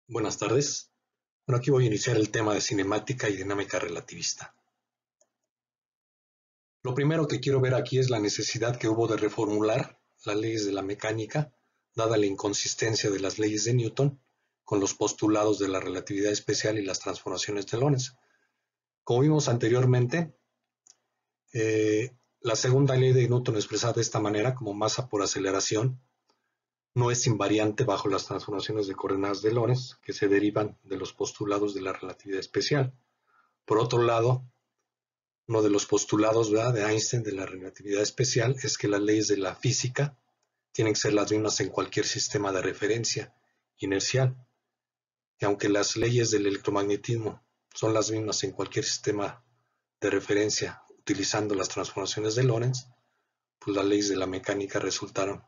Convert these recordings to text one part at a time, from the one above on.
Buenas tardes. Bueno, aquí voy a iniciar el tema de cinemática y dinámica relativista. Lo primero que quiero ver aquí es la necesidad que hubo de reformular las leyes de la mecánica, dada la inconsistencia de las leyes de Newton con los postulados de la relatividad especial y las transformaciones de Lorentz. Como vimos anteriormente, la segunda ley de Newton expresada de esta manera, como masa por aceleración, no es invariante bajo las transformaciones de coordenadas de Lorentz que se derivan de los postulados de la relatividad especial. Por otro lado, uno de los postulados de Einstein de la relatividad especial es que las leyes de la física tienen que ser las mismas en cualquier sistema de referencia inercial. Y aunque las leyes del electromagnetismo son las mismas en cualquier sistema de referencia utilizando las transformaciones de Lorentz, pues las leyes de la mecánica resultaron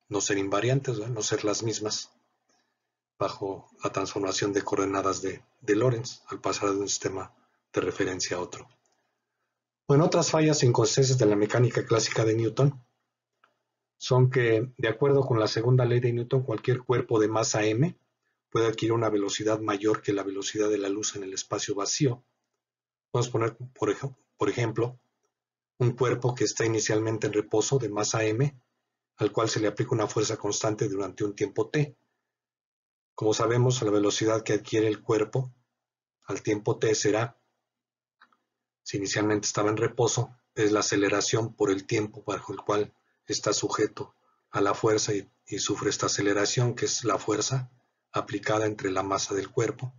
no ser invariantes, no ser las mismas bajo la transformación de coordenadas de Lorentz al pasar de un sistema de referencia a otro. Bueno, otras fallas e inconsistencias de la mecánica clásica de Newton son que, de acuerdo con la segunda ley de Newton, cualquier cuerpo de masa m puede adquirir una velocidad mayor que la velocidad de la luz en el espacio vacío. Podemos poner, por ejemplo, un cuerpo que está inicialmente en reposo de masa m, al cual se le aplica una fuerza constante durante un tiempo t. Como sabemos, la velocidad que adquiere el cuerpo al tiempo t será, si inicialmente estaba en reposo, es la aceleración por el tiempo bajo el cual está sujeto a la fuerza y sufre esta aceleración, que es la fuerza aplicada entre la masa del cuerpo.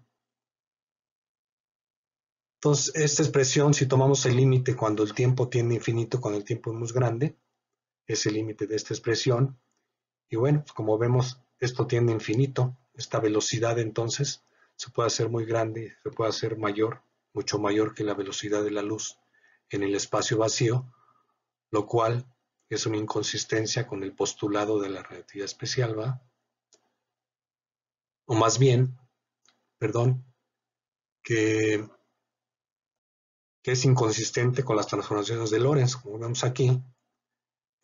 Entonces, esta expresión, si tomamos el límite cuando el tiempo tiende a infinito, cuando el tiempo es muy grande, es el límite de esta expresión. Y bueno, como vemos, esto tiende a infinito. Esta velocidad entonces se puede hacer muy grande, se puede hacer mayor, mucho mayor que la velocidad de la luz en el espacio vacío, lo cual es una inconsistencia con el postulado de la relatividad especial, ¿va? O más bien, perdón, que, que es inconsistente con las transformaciones de Lorentz, como vemos aquí.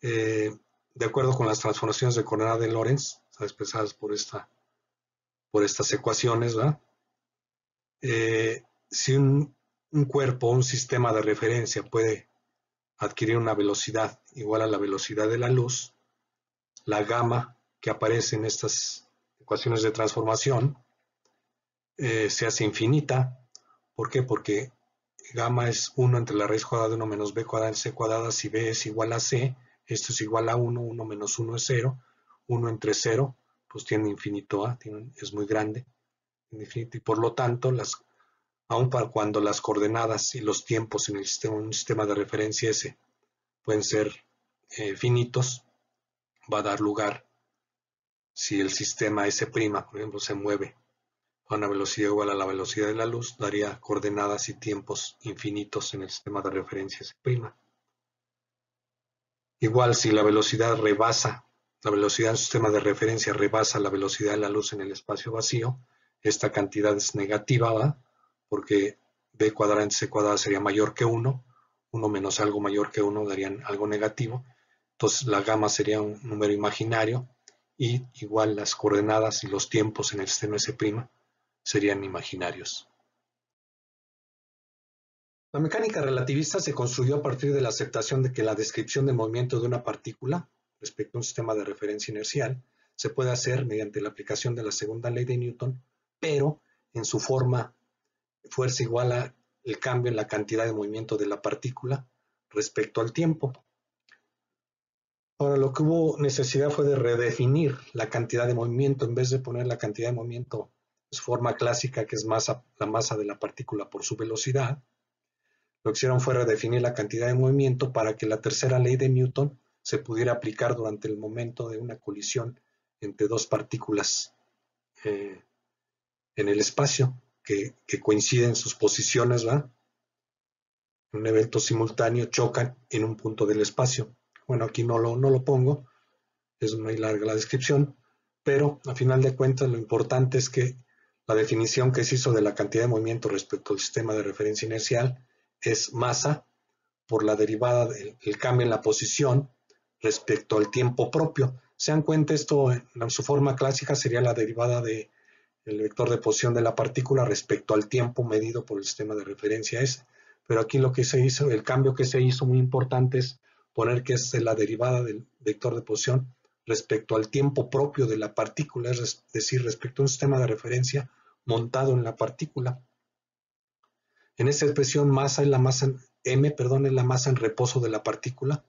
De acuerdo con las transformaciones de coordenada de Lorentz, expresadas por estas ecuaciones, ¿va? Si un cuerpo, un sistema de referencia puede adquirir una velocidad igual a la velocidad de la luz, la gamma que aparece en estas ecuaciones de transformación se hace infinita. ¿Por qué? Porque gamma es 1 entre la raíz cuadrada de 1 menos b cuadrada en c cuadrada. Si b es igual a c, esto es igual a 1, 1 menos 1 es 0, 1 entre 0, pues tiene infinito a, es muy grande, infinito, y por lo tanto, aun para cuando las coordenadas y los tiempos en un sistema de referencia S pueden ser finitos, va a dar lugar, si el sistema S', por ejemplo, se mueve a una velocidad igual a la velocidad de la luz, daría coordenadas y tiempos infinitos en el sistema de referencia S'. Igual, si la velocidad rebasa, la velocidad del sistema de referencia rebasa la velocidad de la luz en el espacio vacío, esta cantidad es negativa, ¿va? Porque b cuadrada en c cuadrada sería mayor que 1, 1 menos algo mayor que 1 darían algo negativo, entonces la gamma sería un número imaginario, y igual las coordenadas y los tiempos en el sistema S' serían imaginarios. La mecánica relativista se construyó a partir de la aceptación de que la descripción del movimiento de una partícula respecto a un sistema de referencia inercial se puede hacer mediante la aplicación de la segunda ley de Newton, pero en su forma fuerza igual a el cambio en la cantidad de movimiento de la partícula respecto al tiempo. Ahora, lo que hubo necesidad fue de redefinir la cantidad de movimiento. En vez de poner la cantidad de movimiento en su forma clásica, que es la masa de la partícula por su velocidad, lo que hicieron fue redefinir la cantidad de movimiento para que la tercera ley de Newton se pudiera aplicar durante el momento de una colisión entre dos partículas en el espacio que coinciden sus posiciones, ¿va? En un evento simultáneo chocan en un punto del espacio. Bueno, aquí no lo pongo, es muy larga la descripción, pero a final de cuentas lo importante es que la definición que se hizo de la cantidad de movimiento respecto al sistema de referencia inercial es masa por la derivada del cambio en la posición respecto al tiempo propio. Se dan cuenta, esto en su forma clásica sería la derivada de el vector de posición de la partícula respecto al tiempo medido por el sistema de referencia S. Pero aquí lo que se hizo, el cambio que se hizo muy importante es poner que es la derivada del vector de posición respecto al tiempo propio de la partícula, es decir, respecto a un sistema de referencia montado en la partícula. En esta expresión, masa es la masa, m, perdón, es la masa en reposo de la partícula,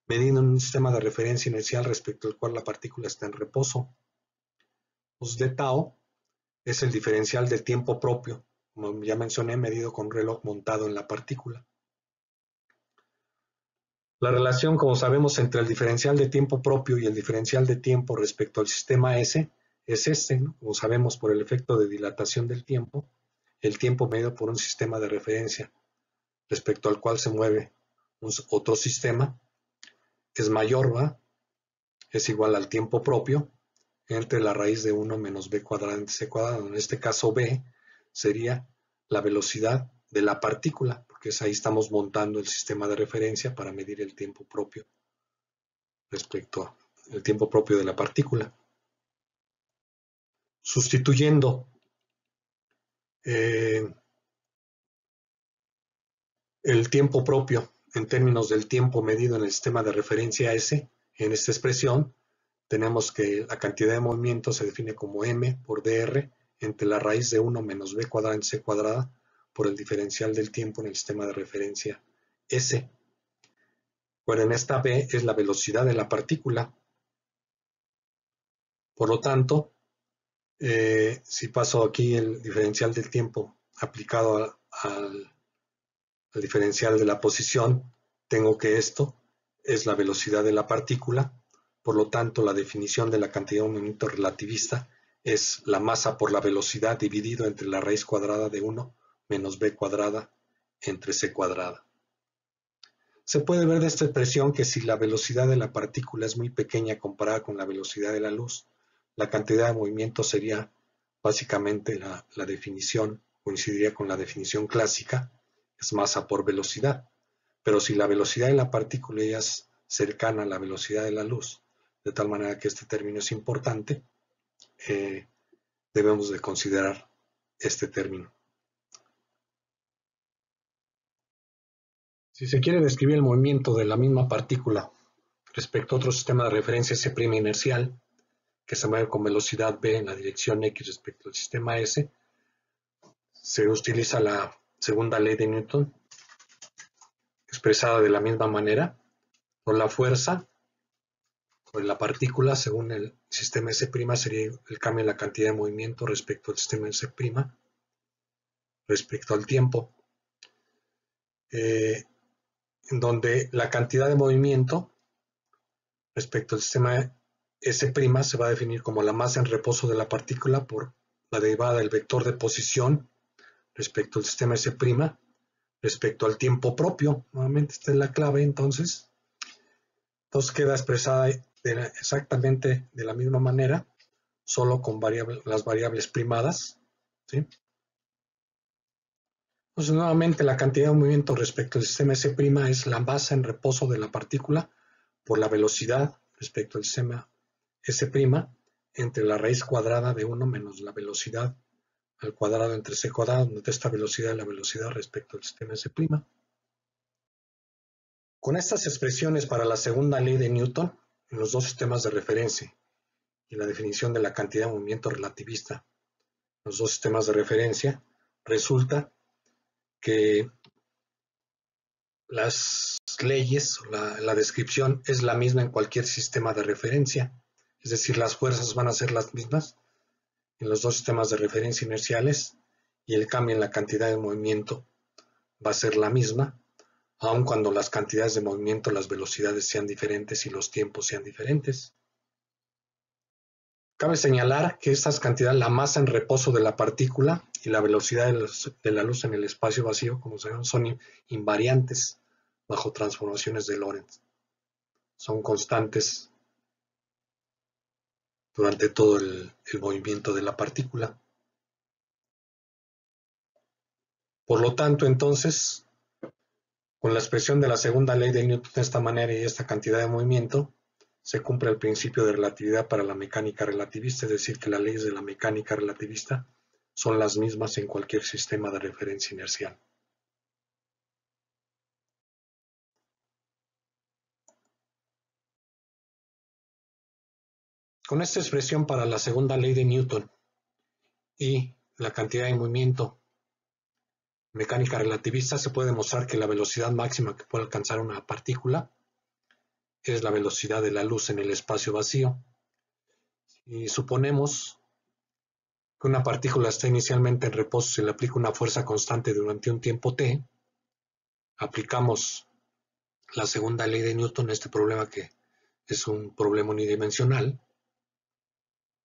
medido en un sistema de referencia inercial respecto al cual la partícula está en reposo. Pues de tau es el diferencial del tiempo propio, como ya mencioné, medido con un reloj montado en la partícula. La relación, como sabemos, entre el diferencial de tiempo propio y el diferencial de tiempo respecto al sistema S es este, ¿no? Como sabemos, por el efecto de dilatación del tiempo, el tiempo medido por un sistema de referencia respecto al cual se mueve otro sistema es mayor, ¿va? Es igual al tiempo propio entre la raíz de 1 menos b cuadrado entre c cuadrado. En este caso b sería la velocidad de la partícula, porque ahí estamos montando el sistema de referencia para medir el tiempo propio respecto al tiempo propio de la partícula. Sustituyendo el tiempo propio en términos del tiempo medido en el sistema de referencia S, en esta expresión tenemos que la cantidad de movimiento se define como m por dr entre la raíz de 1 menos b cuadrada en c cuadrada por el diferencial del tiempo en el sistema de referencia S. Bueno, en esta b es la velocidad de la partícula. Por lo tanto, si paso aquí el diferencial del tiempo aplicado al diferencial de la posición, tengo que esto es la velocidad de la partícula. Por lo tanto, la definición de la cantidad de movimiento relativista es la masa por la velocidad dividido entre la raíz cuadrada de 1 menos b cuadrada entre c cuadrada. Se puede ver de esta expresión que si la velocidad de la partícula es muy pequeña comparada con la velocidad de la luz, la cantidad de movimiento sería básicamente la definición, coincidiría con la definición clásica, es masa por velocidad. Pero si la velocidad de la partícula ya es cercana a la velocidad de la luz, de tal manera que este término es importante, debemos de considerar este término. Si se quiere describir el movimiento de la misma partícula respecto a otro sistema de referencia S' inercial, que se mueve con velocidad v en la dirección x respecto al sistema S, se utiliza la segunda ley de Newton, expresada de la misma manera, por la fuerza sobre la partícula según el sistema S' sería el cambio en la cantidad de movimiento respecto al sistema S', respecto al tiempo, en donde la cantidad de movimiento respecto al sistema S' se va a definir como la masa en reposo de la partícula por la derivada del vector de posición respecto al sistema S', respecto al tiempo propio. Nuevamente esta es la clave, entonces queda expresada exactamente de la misma manera, solo con las variables primadas, ¿sí? Entonces, nuevamente, la cantidad de movimiento respecto al sistema S' es la masa en reposo de la partícula por la velocidad respecto al sistema S' entre la raíz cuadrada de 1 menos la velocidad al cuadrado entre c cuadrado, donde esta velocidad es la velocidad respecto al sistema S'. Con estas expresiones para la segunda ley de Newton, en los dos sistemas de referencia y la definición de la cantidad de movimiento relativista, los dos sistemas de referencia, resulta que las leyes, la descripción es la misma en cualquier sistema de referencia, es decir, las fuerzas van a ser las mismas en los dos sistemas de referencia inerciales y el cambio en la cantidad de movimiento va a ser la misma, aun cuando las cantidades de movimiento, las velocidades sean diferentes y los tiempos sean diferentes. Cabe señalar que estas cantidades, la masa en reposo de la partícula y la velocidad de la luz en el espacio vacío, como sabemos, son invariantes bajo transformaciones de Lorentz. Son constantes durante todo el movimiento de la partícula. Por lo tanto, entonces, con la expresión de la segunda ley de Newton de esta manera y esta cantidad de movimiento, se cumple el principio de relatividad para la mecánica relativista, es decir, que las leyes de la mecánica relativista son las mismas en cualquier sistema de referencia inercial. Con esta expresión para la segunda ley de Newton y la cantidad de movimiento mecánica relativista, se puede demostrar que la velocidad máxima que puede alcanzar una partícula es la velocidad de la luz en el espacio vacío. Y suponemos que una partícula está inicialmente en reposo, se le aplica una fuerza constante durante un tiempo t, aplicamos la segunda ley de Newton a este problema, que es un problema unidimensional,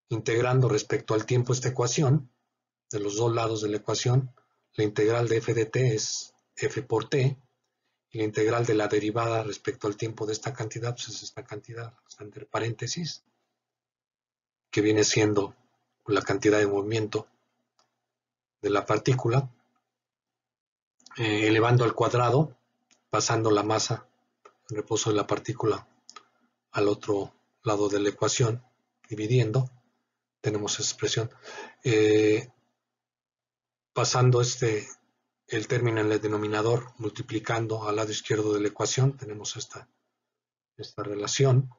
integrando respecto al tiempo esta ecuación, de los dos lados de la ecuación, la integral de f de t es f por t, y la integral de la derivada respecto al tiempo de esta cantidad, pues es esta cantidad, está entre paréntesis, que viene siendo la cantidad de movimiento de la partícula, elevando al cuadrado, pasando la masa en reposo de la partícula al otro lado de la ecuación, dividiendo, tenemos esa expresión. Pasando el término en el denominador, multiplicando al lado izquierdo de la ecuación, tenemos esta relación,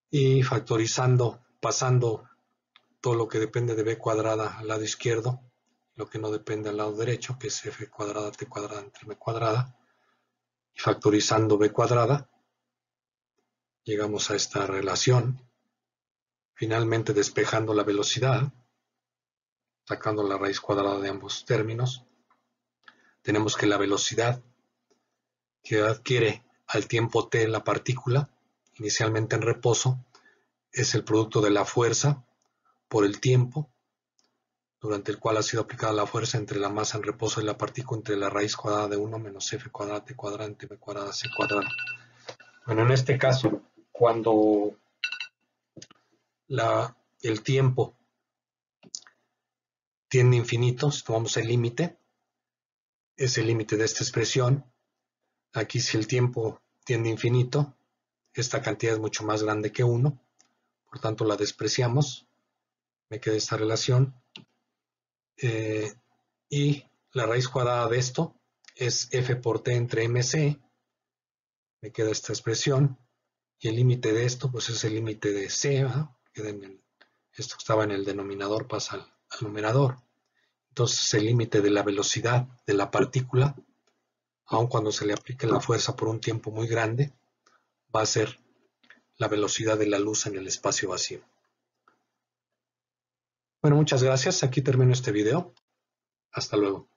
y factorizando, pasando todo lo que depende de b cuadrada al lado izquierdo, lo que no depende al lado derecho, que es f cuadrada t cuadrada entre b cuadrada, y factorizando b cuadrada, llegamos a esta relación, finalmente despejando la velocidad, sacando la raíz cuadrada de ambos términos, tenemos que la velocidad que adquiere al tiempo t la partícula, inicialmente en reposo, es el producto de la fuerza por el tiempo durante el cual ha sido aplicada la fuerza entre la masa en reposo de la partícula entre la raíz cuadrada de 1 menos f cuadrada t cuadrada entre b cuadrada c cuadrada. Bueno, en este caso, cuando el tiempo tiende a infinito, si tomamos el límite, es el límite de esta expresión. Aquí, si el tiempo tiende a infinito, esta cantidad es mucho más grande que 1, por tanto la despreciamos, me queda esta relación, y la raíz cuadrada de esto es f por t entre mc, me queda esta expresión, y el límite de esto pues es el límite de c, esto que estaba en el denominador pasa al numerador. Entonces el límite de la velocidad de la partícula, aun cuando se le aplique la fuerza por un tiempo muy grande, va a ser la velocidad de la luz en el espacio vacío. Bueno, muchas gracias. Aquí termino este video. Hasta luego.